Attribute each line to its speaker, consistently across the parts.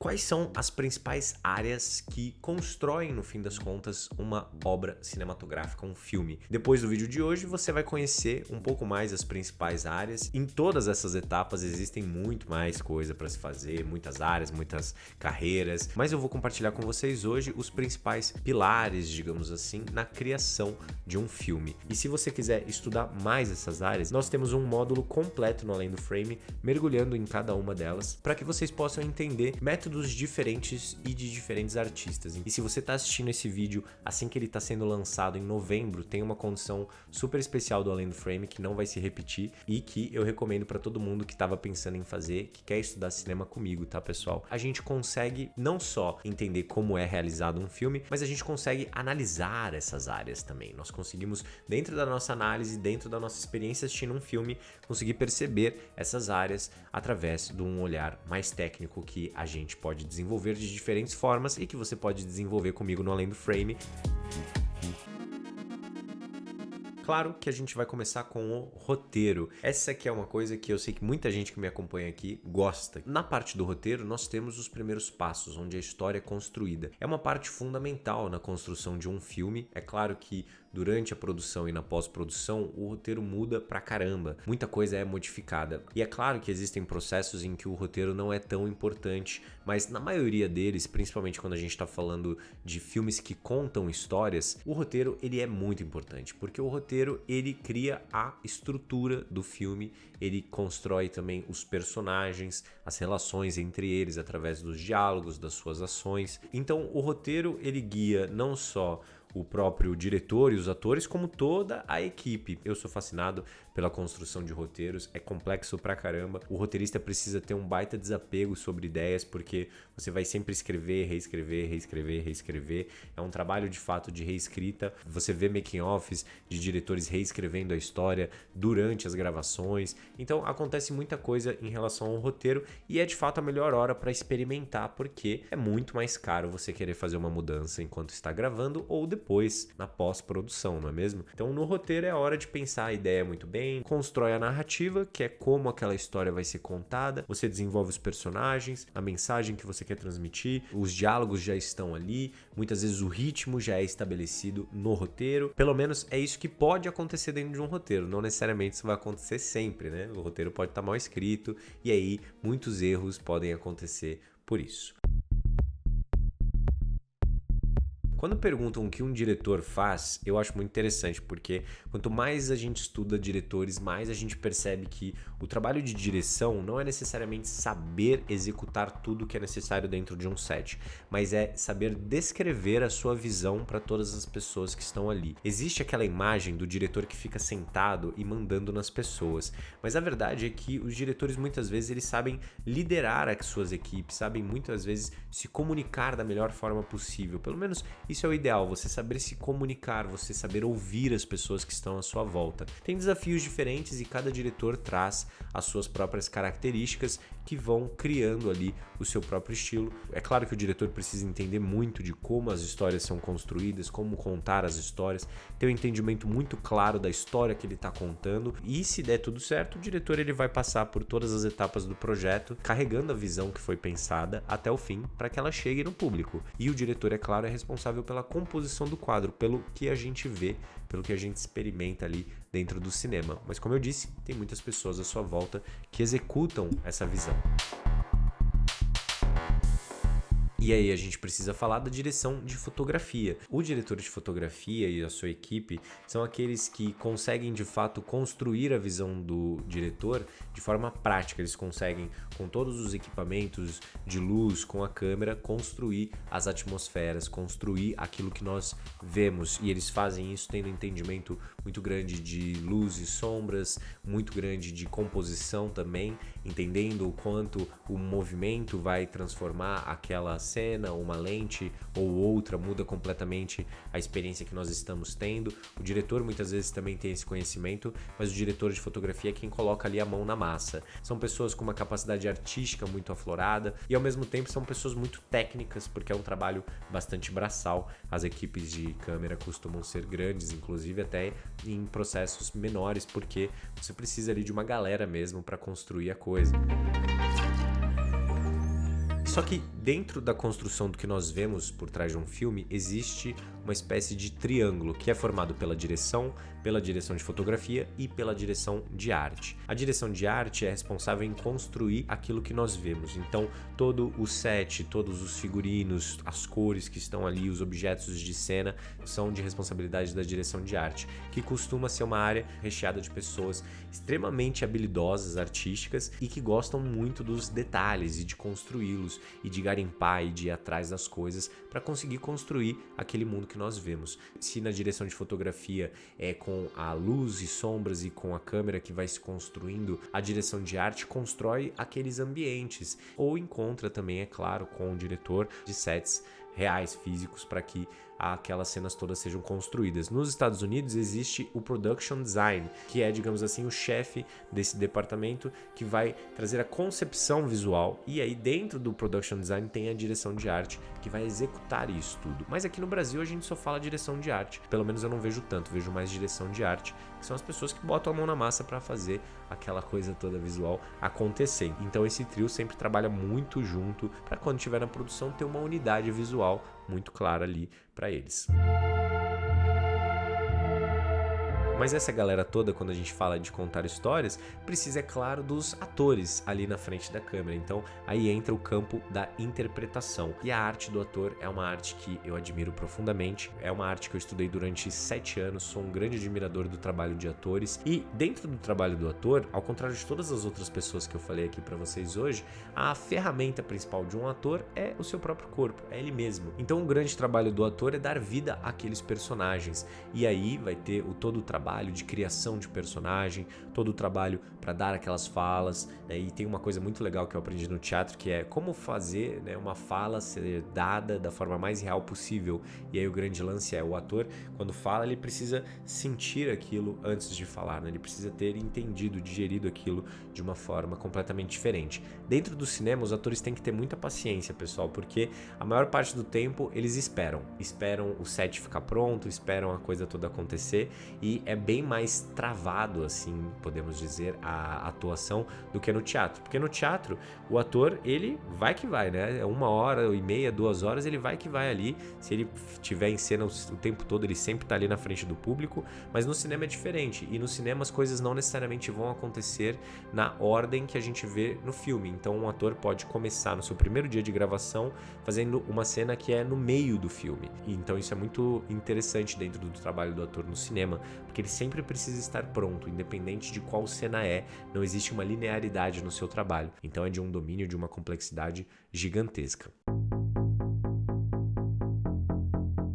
Speaker 1: Quais são as principais áreas que constroem, no fim das contas, uma obra cinematográfica, um filme? Depois do vídeo de hoje, você vai conhecer um pouco mais as principais áreas. Em todas essas etapas existem muito mais coisa para se fazer, muitas áreas, muitas carreiras, mas eu vou compartilhar com vocês hoje os principais pilares, digamos assim, na criação de um filme. E se você quiser estudar mais essas áreas, nós temos um módulo completo no Além do Frame, mergulhando em cada uma delas, para que vocês possam entender métodos diferentes e de diferentes artistas. E se você está assistindo esse vídeo assim que ele está sendo lançado em novembro, tem uma condição super especial do Além do Frame que não vai se repetir e que eu recomendo para todo mundo que estava pensando em fazer, que quer estudar cinema comigo, tá, pessoal? A gente consegue não só entender como é realizado um filme, mas a gente consegue analisar essas áreas também. Nós conseguimos, dentro da nossa análise, dentro da nossa experiência assistindo um filme, conseguir perceber essas áreas através de um olhar mais técnico que a gente pode desenvolver de diferentes formas e que você pode desenvolver comigo no Além do Frame. Claro que a gente vai começar com o roteiro. Essa aqui é uma coisa que eu sei que muita gente que me acompanha aqui gosta. Na parte do roteiro, nós temos os primeiros passos, onde a história é construída. É uma parte fundamental na construção de um filme. É claro que durante a produção e na pós-produção, o roteiro muda pra caramba. Muita coisa é modificada. E é claro que existem processos em que o roteiro não é tão importante, mas na maioria deles, principalmente quando a gente está falando de filmes que contam histórias, o roteiro ele é muito importante, porque o roteiro ele cria a estrutura do filme, ele constrói também os personagens, as relações entre eles através dos diálogos, das suas ações. Então o roteiro ele guia não só o próprio diretor e os atores, como toda a equipe. Eu sou fascinado pela construção de roteiros, é complexo pra caramba. O roteirista precisa ter um baita desapego sobre ideias, porque você vai sempre escrever, reescrever, reescrever, reescrever. É um trabalho de fato de reescrita. Você vê making-offs de diretores reescrevendo a história durante as gravações. Então acontece muita coisa em relação ao roteiro e é de fato a melhor hora para experimentar, porque é muito mais caro você querer fazer uma mudança enquanto está gravando ou depois na pós-produção, não é mesmo? Então no roteiro é a hora de pensar a ideia muito bem, constrói a narrativa, que é como aquela história vai ser contada, você desenvolve os personagens, a mensagem que você quer transmitir, os diálogos já estão ali, muitas vezes o ritmo já é estabelecido no roteiro, pelo menos é isso que pode acontecer dentro de um roteiro, não necessariamente isso vai acontecer sempre, né? O roteiro pode estar mal escrito e aí muitos erros podem acontecer por isso. Quando perguntam o que um diretor faz, eu acho muito interessante, porque quanto mais a gente estuda diretores, mais a gente percebe que o trabalho de direção não é necessariamente saber executar tudo que é necessário dentro de um set, mas é saber descrever a sua visão para todas as pessoas que estão ali. Existe aquela imagem do diretor que fica sentado e mandando nas pessoas, mas a verdade é que os diretores muitas vezes eles sabem liderar as suas equipes, sabem muitas vezes se comunicar da melhor forma possível, pelo menos isso é o ideal, você saber se comunicar, você saber ouvir as pessoas que estão à sua volta. Tem desafios diferentes e cada diretor traz as suas próprias características que vão criando ali o seu próprio estilo. É claro que o diretor precisa entender muito de como as histórias são construídas, como contar as histórias, ter um entendimento muito claro da história que ele está contando e se der tudo certo, o diretor ele vai passar por todas as etapas do projeto, carregando a visão que foi pensada até o fim para que ela chegue no público. E o diretor, é claro, é responsável pela composição do quadro, pelo que a gente vê, pelo que a gente experimenta ali dentro do cinema. Mas como eu disse, tem muitas pessoas à sua volta que executam essa visão. E aí a gente precisa falar da direção de fotografia. O diretor de fotografia e a sua equipe são aqueles que conseguem de fato construir a visão do diretor de forma prática. Eles conseguem, com todos os equipamentos de luz, com a câmera, construir as atmosferas, construir aquilo que nós vemos. E eles fazem isso tendo um entendimento muito grande de luz e sombras, muito grande de composição também, entendendo o quanto o movimento vai transformar aquela cena, uma lente ou outra, muda completamente a experiência que nós estamos tendo. O diretor muitas vezes também tem esse conhecimento, mas o diretor de fotografia é quem coloca ali a mão na massa. São pessoas com uma capacidade artística muito aflorada e ao mesmo tempo são pessoas muito técnicas, porque é um trabalho bastante braçal. As equipes de câmera costumam ser grandes, inclusive até em processos menores, porque você precisa ali de uma galera mesmo para construir a coisa. Só que dentro da construção do que nós vemos por trás de um filme, existe uma espécie de triângulo que é formado pela direção de fotografia e pela direção de arte. A direção de arte é responsável em construir aquilo que nós vemos. Então, todo o set, todos os figurinos, as cores que estão ali, os objetos de cena são de responsabilidade da direção de arte, que costuma ser uma área recheada de pessoas extremamente habilidosas, artísticas e que gostam muito dos detalhes e de construí-los e de garimpar e de ir atrás das coisas para conseguir construir aquele mundo que nós vemos. Se na direção de fotografia é com a luz e sombras e com a câmera que vai se construindo, a direção de arte constrói aqueles ambientes, ou encontra também, é claro, com o diretor de sets reais, físicos, para que aquelas cenas todas sejam construídas. Nos Estados Unidos existe o Production Design, que é, digamos assim, o chefe desse departamento que vai trazer a concepção visual, e aí dentro do Production Design tem a direção de arte que vai executar isso tudo. Mas aqui no Brasil a gente só fala direção de arte, pelo menos eu não vejo tanto, vejo mais direção de arte, que são as pessoas que botam a mão na massa para fazer aquela coisa toda visual acontecer. Então esse trio sempre trabalha muito junto para quando estiver na produção ter uma unidade visual muito clara ali para eles. Mas essa galera toda, quando a gente fala de contar histórias, precisa, é claro, dos atores ali na frente da câmera. Então, aí entra o campo da interpretação. E a arte do ator é uma arte que eu admiro profundamente. É uma arte que eu estudei durante 7 anos, sou um grande admirador do trabalho de atores. E dentro do trabalho do ator, ao contrário de todas as outras pessoas que eu falei aqui para vocês hoje, a ferramenta principal de um ator é o seu próprio corpo, é ele mesmo. Então, o grande trabalho do ator é dar vida àqueles personagens. E aí vai ter todo o trabalho de criação de personagem, todo o trabalho para dar aquelas falas, né? E tem uma coisa muito legal que eu aprendi no teatro, que é como fazer, né, uma fala ser dada da forma mais real possível. E aí o grande lance é o ator, quando fala, ele precisa sentir aquilo antes de falar, né? Ele precisa ter entendido, digerido aquilo de uma forma completamente diferente. Dentro do cinema, os atores têm que ter muita paciência, pessoal, porque a maior parte do tempo eles esperam o set ficar pronto, esperam a coisa toda acontecer, e é bem mais travado, assim, podemos dizer, a atuação do que no teatro. Porque no teatro, o ator, ele vai que vai, né? 1h30, 2 horas, ele vai que vai ali. Se ele tiver em cena o tempo todo, ele sempre tá ali na frente do público. Mas no cinema é diferente. E no cinema as coisas não necessariamente vão acontecer na ordem que a gente vê no filme. Então um ator pode começar no seu primeiro dia de gravação fazendo uma cena que é no meio do filme. E então isso é muito interessante dentro do trabalho do ator no cinema, porque ele sempre precisa estar pronto, independente de qual cena é, não existe uma linearidade no seu trabalho. Então é de um domínio, de uma complexidade gigantesca.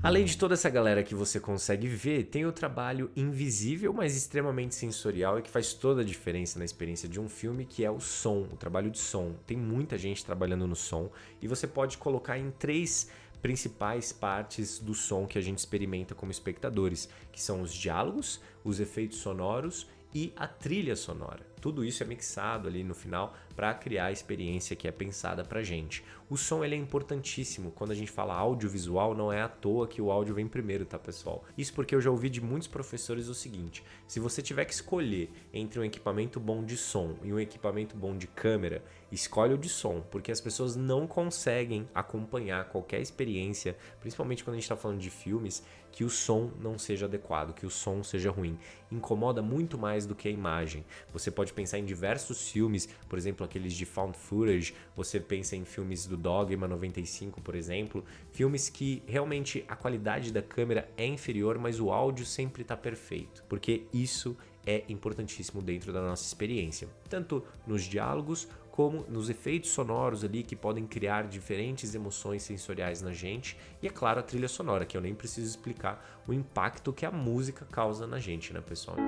Speaker 1: Além de toda essa galera que você consegue ver, tem o trabalho invisível, mas extremamente sensorial e que faz toda a diferença na experiência de um filme, que é o som, o trabalho de som. Tem muita gente trabalhando no som e você pode colocar em 3 principais partes do som que a gente experimenta como espectadores, que são os diálogos, os efeitos sonoros e a trilha sonora. Tudo isso é mixado ali no final para criar a experiência que é pensada pra gente. O som, ele é importantíssimo. Quando a gente fala audiovisual, não é à toa que o áudio vem primeiro, tá, pessoal? Isso porque eu já ouvi de muitos professores o seguinte: se você tiver que escolher entre um equipamento bom de som e um equipamento bom de câmera, escolhe o de som, porque as pessoas não conseguem acompanhar qualquer experiência, principalmente quando a gente está falando de filmes, que o som não seja adequado, que o som seja ruim. Incomoda muito mais do que a imagem. Você pode pensar em diversos filmes, por exemplo, aqueles de found footage, você pensa em filmes do Dogma 95, por exemplo, filmes que realmente a qualidade da câmera é inferior, mas o áudio sempre está perfeito, porque isso é importantíssimo dentro da nossa experiência, tanto nos diálogos como nos efeitos sonoros ali que podem criar diferentes emoções sensoriais na gente, e é claro a trilha sonora, que eu nem preciso explicar o impacto que a música causa na gente, né, pessoal?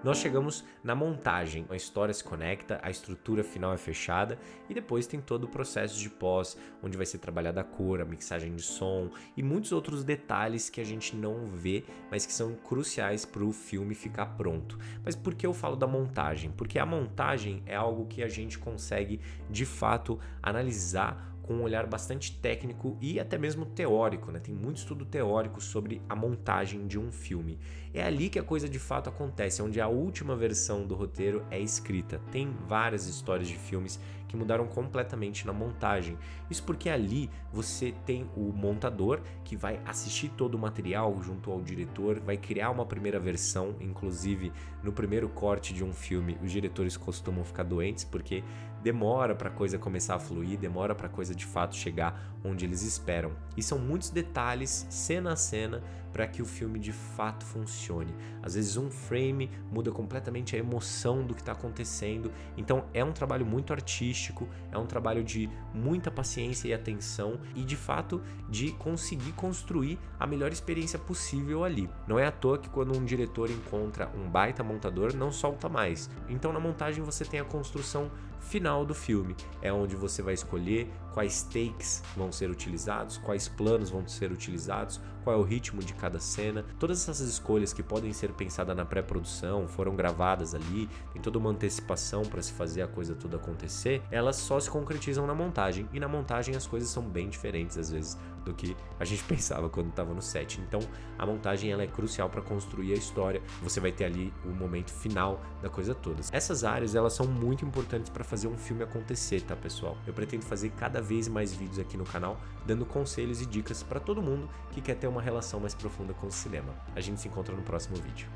Speaker 1: Nós chegamos na montagem, a história se conecta, a estrutura final é fechada e depois tem todo o processo de pós, onde vai ser trabalhada a cor, a mixagem de som e muitos outros detalhes que a gente não vê, mas que são cruciais para o filme ficar pronto. Mas por que eu falo da montagem? Porque a montagem é algo que a gente consegue de fato analisar com um olhar bastante técnico e até mesmo teórico, né? Tem muito estudo teórico sobre a montagem de um filme. É ali que a coisa de fato acontece, onde a última versão do roteiro é escrita. Tem várias histórias de filmes que mudaram completamente na montagem. Isso porque ali você tem o montador que vai assistir todo o material junto ao diretor, vai criar uma primeira versão. Inclusive, no primeiro corte de um filme, os diretores costumam ficar doentes porque demora para a coisa começar a fluir, demora para a coisa de fato chegar onde eles esperam. E são muitos detalhes, cena a cena, para que o filme de fato funcione. Às vezes um frame muda completamente a emoção do que está acontecendo. Então é um trabalho muito artístico, é um trabalho de muita paciência e atenção e de fato de conseguir construir a melhor experiência possível ali. Não é à toa que quando um diretor encontra um baita montador, não solta mais. Então na montagem você tem a construção final do filme, é onde você vai escolher quais takes vão ser utilizados, quais planos vão ser utilizados, qual é o ritmo de cada cena. Todas essas escolhas que podem ser pensadas na pré-produção, foram gravadas ali, tem toda uma antecipação para se fazer a coisa toda acontecer, elas só se concretizam na montagem, e na montagem as coisas são bem diferentes às vezes do que a gente pensava quando estava no set. Então a montagem ela é crucial para construir a história, você vai ter ali o momento final da coisa toda. Essas áreas elas são muito importantes para fazer um filme acontecer, tá pessoal? Eu pretendo fazer cada vez mais vídeos aqui no canal, dando conselhos e dicas para todo mundo que quer ter uma relação mais profunda com o cinema. A gente se encontra no próximo vídeo.